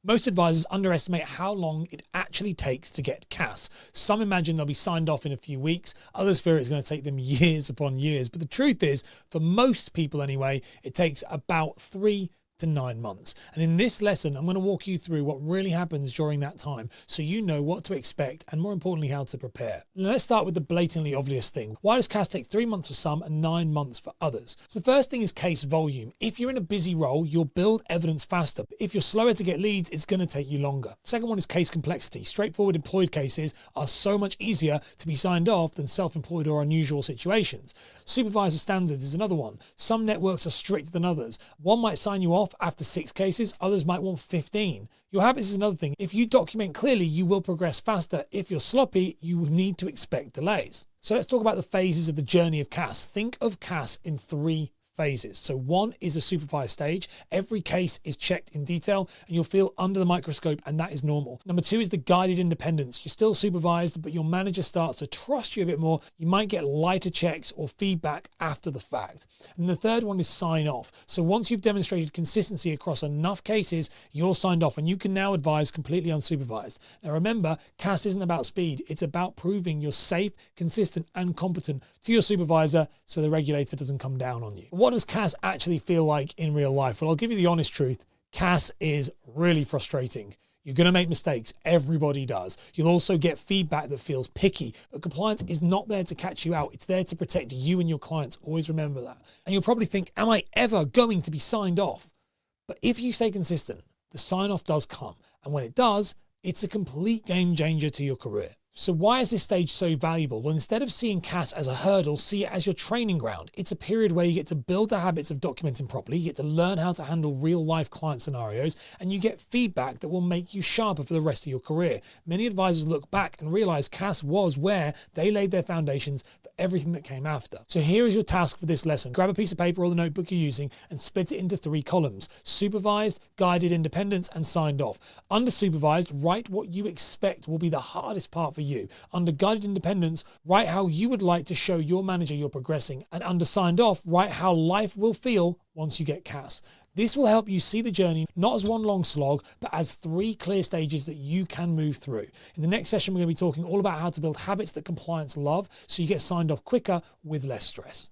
Most advisors underestimate how long it actually takes to get CAS. Some imagine they'll be signed off in a few weeks, others fear it's going to take them years upon years. But the truth is, for most people anyway, it takes about 3 to 9 months. And in this lesson, I'm going to walk you through what really happens during that time so you know what to expect and more importantly, how to prepare. Now, let's start with the blatantly obvious thing. Why does CAS take 3 months for some and 9 months for others? So the first thing is case volume. If you're in a busy role, you'll build evidence faster. If you're slower to get leads, it's going to take you longer. Second one is case complexity. Straightforward employed cases are so much easier to be signed off than self-employed or unusual situations. Supervisor standards is another one. Some networks are stricter than others. One might sign you off after 6 cases, others might want 15. Your habits is another thing. If you document clearly, you will progress faster. If you're sloppy, you need to expect delays. So let's talk about the phases of the journey of CAS. Think of CAS in 3 phases. So 1 is a supervised stage. Every case is checked in detail and you'll feel under the microscope, and that is normal. Number 2 is the guided independence. You're still supervised, but your manager starts to trust you a bit more. You might get lighter checks or feedback after the fact. And the third one is sign off. So once you've demonstrated consistency across enough cases, you're signed off and you can now advise completely unsupervised. Now remember, CAS isn't about speed. It's about proving you're safe, consistent, and competent to your supervisor so the regulator doesn't come down on you. What does CAS actually feel like in real life? Well, I'll give you the honest truth. CAS is really frustrating. You're going to make mistakes. Everybody does. You'll also get feedback that feels picky, but compliance is not there to catch you out. It's there to protect you and your clients. Always remember that. And you'll probably think, am I ever going to be signed off? But if you stay consistent, the sign off does come. And when it does, it's a complete game changer to your career. So why is this stage so valuable? Well, instead of seeing CAS as a hurdle, see it as your training ground. It's a period where you get to build the habits of documenting properly, you get to learn how to handle real life client scenarios, and you get feedback that will make you sharper for the rest of your career. Many advisors look back and realize CAS was where they laid their foundations for everything that came after. So here is your task for this lesson. Grab a piece of paper or the notebook you're using and split it into 3 columns: supervised, guided independence, and signed off. Under supervised, write what you expect will be the hardest part for you. Under guided independence, write how you would like to show your manager you're progressing. And under signed off, write how life will feel once you get CAS. This will help you see the journey not as one long slog, but as 3 clear stages that you can move through. In the next session, we're going to be talking all about how to build habits that compliance love so you get signed off quicker with less stress.